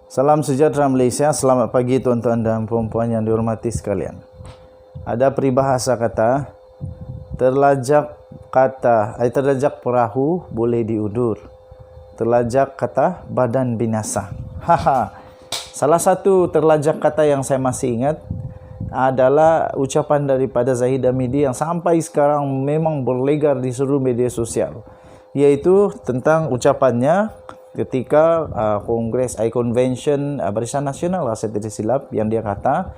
Salam sejahtera Malaysia, selamat pagi tuan-tuan dan puan-puan yang dihormati sekalian. Ada peribahasa kata, terlajak perahu boleh diundur, terlajak kata badan binasa. Salah satu terlajak kata yang saya masih ingat adalah ucapan daripada Zahid Hamidi yang sampai sekarang memang berlegar di seluruh media sosial, iaitu tentang ucapannya ketika Convention Barisan Nasional saya tidak silap, yang dia kata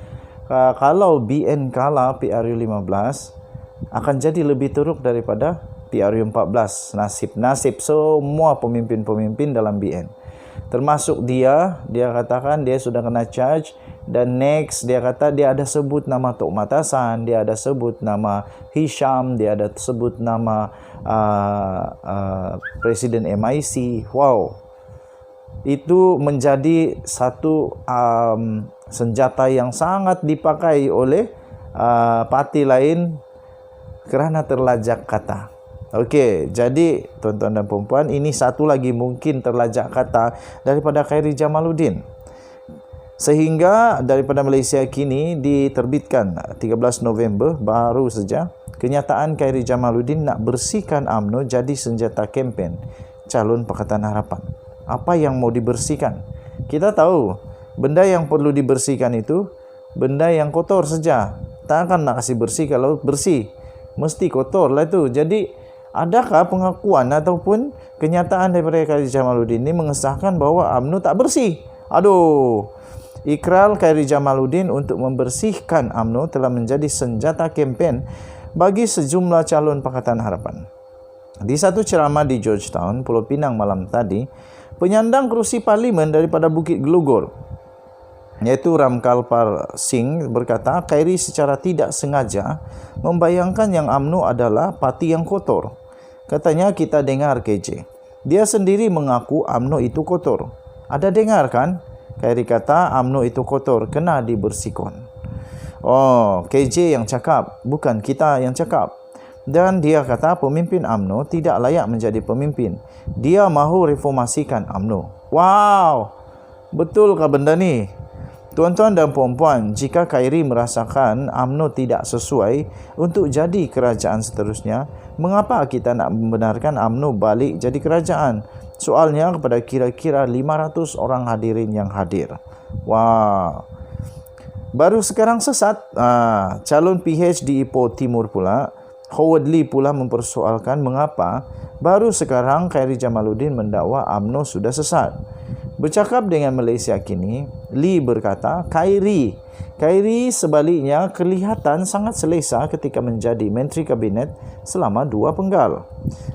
kalau BN kalah PRU 15 akan jadi lebih teruk daripada PRU 14 nasib semua pemimpin-pemimpin dalam BN, termasuk dia katakan dia sudah kena charge. Dan next dia kata dia ada sebut nama Tok Matasan, dia ada sebut nama Hisham, dia ada sebut nama Presiden MIC. Wow, itu menjadi satu senjata yang sangat dipakai oleh parti lain kerana terlajak kata. Okey, jadi tuan-tuan dan puan-puan, ini satu lagi mungkin terlajak kata daripada Khairi Jamaluddin. Sehingga daripada Malaysia kini diterbitkan 13 November baru saja kenyataan Khairi Jamaluddin nak bersihkan UMNO jadi senjata kempen calon Pakatan Harapan. Apa yang mau dibersihkan? Kita tahu benda yang perlu dibersihkan itu benda yang kotor saja. Tak akan nak kasih bersih kalau bersih. Mesti kotor lah itu. Jadi adakah pengakuan ataupun kenyataan daripada Khairi Jamaluddin ini mengesahkan bahawa UMNO tak bersih? Aduh. Ikrar Khairi Jamaluddin untuk membersihkan UMNO telah menjadi senjata kempen bagi sejumlah calon Pakatan Harapan. Di satu ceramah di Georgetown, Pulau Pinang malam tadi, penyandang kerusi parlimen daripada Bukit Gelugor, iaitu Ramkalpal Singh, berkata Khairi secara tidak sengaja membayangkan yang UMNO adalah parti yang kotor. Katanya, kita dengar KJ. Dia sendiri mengaku UMNO itu kotor. Ada dengar kan? Khairi kata UMNO itu kotor, kena dibersihkan. Oh, KJ yang cakap, bukan kita yang cakap. Dan dia kata pemimpin UMNO tidak layak menjadi pemimpin. Dia mahu reformasikan UMNO. Wow, betulkah benda ni? Tuan-tuan dan puan-puan, jika Khairi merasakan UMNO tidak sesuai untuk jadi kerajaan seterusnya, mengapa kita nak membenarkan UMNO balik jadi kerajaan? Soalnya kepada kira-kira 500 orang hadirin yang hadir. Wah, baru sekarang sesat. Calon PH di Ipoh Timur pula, Howard Lee pula mempersoalkan mengapa baru sekarang Khairi Jamaluddin mendakwa UMNO sudah sesat. Bercakap dengan Malaysia kini, Lee berkata Khairi sebaliknya kelihatan sangat selesa ketika menjadi Menteri Kabinet selama 2 penggal.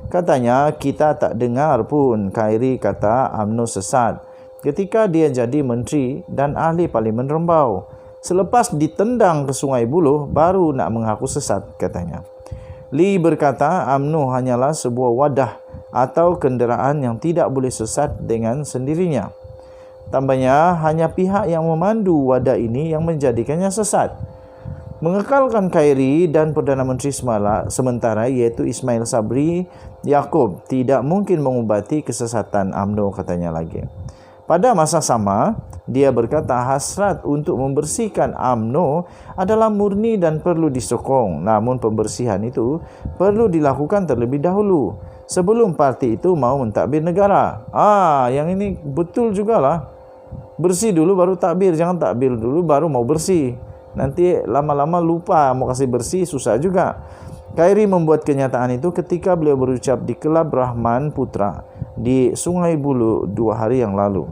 Katanya, kita tak dengar pun Khairi kata UMNO sesat ketika dia jadi Menteri dan Ahli Parlimen Rembau. Selepas ditendang ke Sungai Buloh, baru nak mengaku sesat, katanya. Lee berkata UMNO hanyalah sebuah wadah atau kenderaan yang tidak boleh sesat dengan sendirinya. Tambahnya, hanya pihak yang memandu wadah ini yang menjadikannya sesat. Mengekalkan Khairi dan Perdana Menteri sementara iaitu Ismail Sabri Yaakob tidak mungkin mengubati kesesatan UMNO, katanya lagi. Pada masa sama, dia berkata hasrat untuk membersihkan UMNO adalah murni dan perlu disokong. Namun pembersihan itu perlu dilakukan terlebih dahulu sebelum parti itu mau mentadbir negara. Yang ini betul jugalah. Bersih dulu baru takbir, jangan takbir dulu baru mau bersih. Nanti lama-lama lupa mau kasih bersih, susah juga. Khairi membuat kenyataan itu ketika beliau berucap di Kelab Rahman Putra di Sungai Buloh 2 hari yang lalu.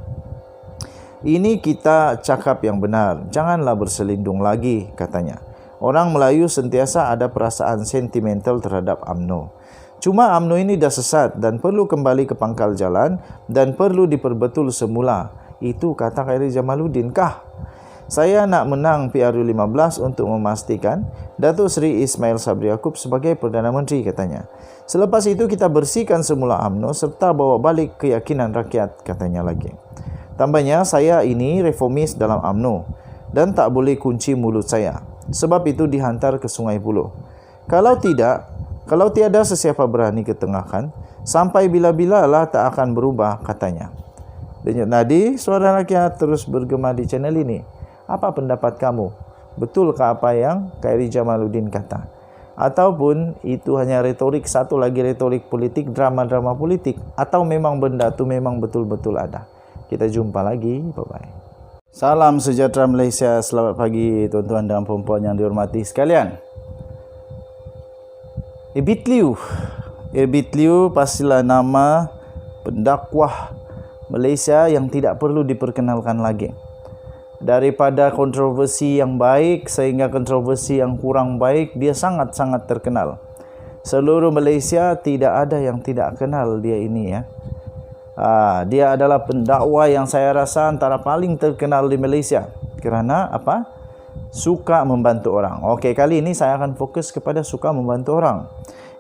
Ini kita cakap yang benar, janganlah berselindung lagi, katanya. Orang Melayu sentiasa ada perasaan sentimental terhadap UMNO. Cuma UMNO ini dah sesat dan perlu kembali ke pangkal jalan dan perlu diperbetul semula. Itu kata Khairi Jamaluddin kah? Saya nak menang PRU 15 untuk memastikan Datuk Seri Ismail Sabri Yaakob sebagai Perdana Menteri, katanya. Selepas itu kita bersihkan semula UMNO serta bawa balik keyakinan rakyat, katanya lagi. Tambahnya, saya ini reformis dalam UMNO dan tak boleh kunci mulut saya. Sebab itu dihantar ke Sungai Buloh. Kalau tiada sesiapa berani ketengahkan, sampai bila-bila lah tak akan berubah, katanya. Denyut nadi, suara rakyat terus bergema di channel ini. Apa pendapat kamu? Betulkah apa yang Khairi Jamaluddin kata? Ataupun itu hanya retorik, satu lagi retorik politik, drama-drama politik? Atau memang benda itu memang betul-betul ada? Kita jumpa lagi. Bye-bye. Salam sejahtera Malaysia. Selamat pagi tuan-tuan dan puan-puan yang dihormati sekalian. Ebit Liu pastilah nama pendakwah Malaysia yang tidak perlu diperkenalkan lagi. Daripada kontroversi yang baik sehingga kontroversi yang kurang baik, dia sangat-sangat terkenal. Seluruh Malaysia tidak ada yang tidak kenal dia ini ya. Dia adalah pendakwa yang saya rasa antara paling terkenal di Malaysia. Kerana apa? Suka membantu orang. Okey, kali ini saya akan fokus kepada suka membantu orang.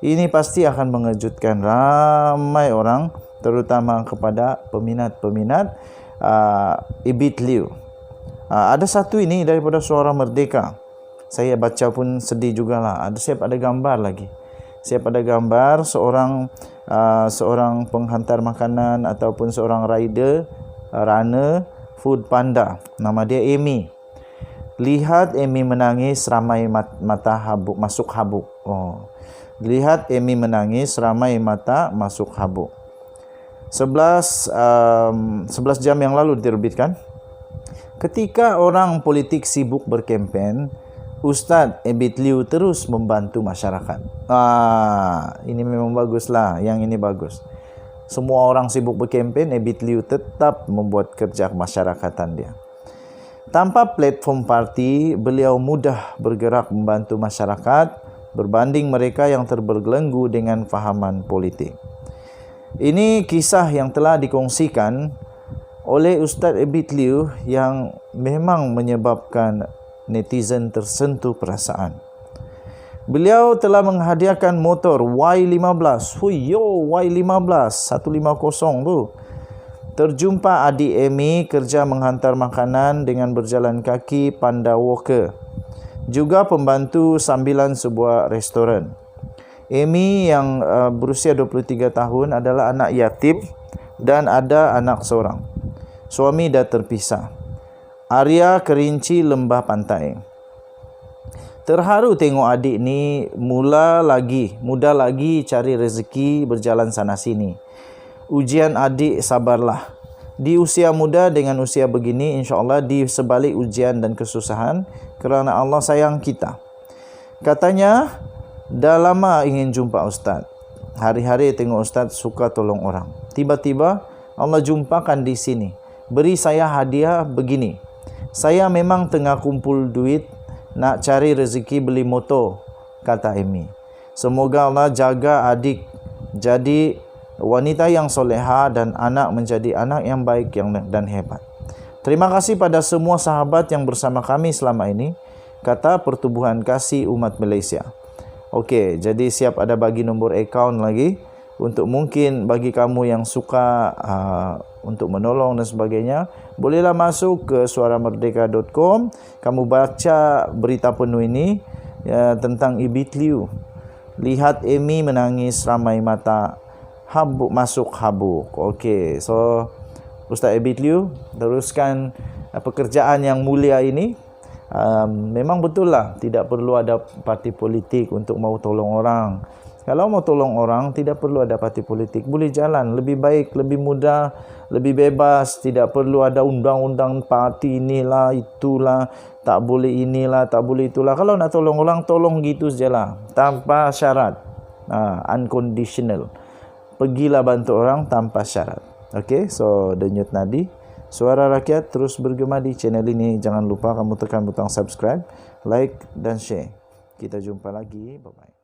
Ini pasti akan mengejutkan ramai orang, terutama kepada peminat-peminat Ebit Liu. Ada satu ini daripada Suara Merdeka. Saya baca pun sedih jugalah. Siap ada gambar lagi. Siap ada gambar seorang penghantar makanan ataupun seorang runner food panda. Nama dia Amy. Lihat Amy menangis ramai mata habuk masuk habuk. Lihat Amy menangis ramai mata masuk habuk. 11 jam yang lalu diterbitkan. Ketika orang politik sibuk berkempen, Ustaz Ebit Liu terus membantu masyarakat. Ini memang baguslah. Yang ini bagus. Semua orang sibuk berkempen, Ebit Liu tetap membuat kerja kemasyarakatan dia. Tanpa platform parti, beliau mudah bergerak membantu masyarakat berbanding mereka yang terbelenggu dengan fahaman politik. Ini kisah yang telah dikongsikan oleh Ustaz Ebit Liu yang memang menyebabkan netizen tersentuh perasaan. Beliau telah menghadiahkan motor Y15. Y15 150 tu. Terjumpa adik Amy kerja menghantar makanan dengan berjalan kaki Panda Walker. Juga pembantu sambilan sebuah restoran. Amy yang berusia 23 tahun adalah anak yatim dan ada anak seorang. Suami dah terpisah. Area Kerinci Lembah Pantai. Terharu tengok adik ni muda lagi cari rezeki berjalan sana sini. Ujian adik sabarlah. Di usia muda dengan usia begini, insya-Allah di sebalik ujian dan kesusahan, kerana Allah sayang kita. Katanya, dah lama ingin jumpa Ustaz. Hari-hari tengok Ustaz suka tolong orang. Tiba-tiba Allah jumpakan di sini. Beri saya hadiah begini. Saya memang tengah kumpul duit nak cari rezeki beli motor, kata Amy. Semoga Allah jaga adik jadi wanita yang soleha dan anak menjadi anak yang baik dan hebat. Terima kasih pada semua sahabat yang bersama kami selama ini, kata Pertubuhan Kasih Umat Malaysia. Okey, jadi siap ada bagi nombor akaun lagi untuk mungkin bagi kamu yang suka untuk menolong dan sebagainya, bolehlah masuk ke suaramerdeka.com. Kamu baca berita penuh ini tentang Ebit Liu. Lihat Amy menangis ramai mata habuk masuk habuk. Okey, so Ustaz Ebit Liu teruskan pekerjaan yang mulia ini. Memang betul lah, tidak perlu ada parti politik untuk mau tolong orang. Kalau mau tolong orang, tidak perlu ada parti politik. Boleh jalan, lebih baik, lebih mudah, lebih bebas. Tidak perlu ada undang-undang parti inilah, itulah. Tak boleh inilah, tak boleh itulah. Kalau nak tolong orang, tolong gitu sajalah. Tanpa syarat. Unconditional. Pergilah bantu orang tanpa syarat. Okay, so denyut nadi. Suara Rakyat terus bergema di channel ini. Jangan lupa kamu tekan butang subscribe, like dan share. Kita jumpa lagi. Bye-bye.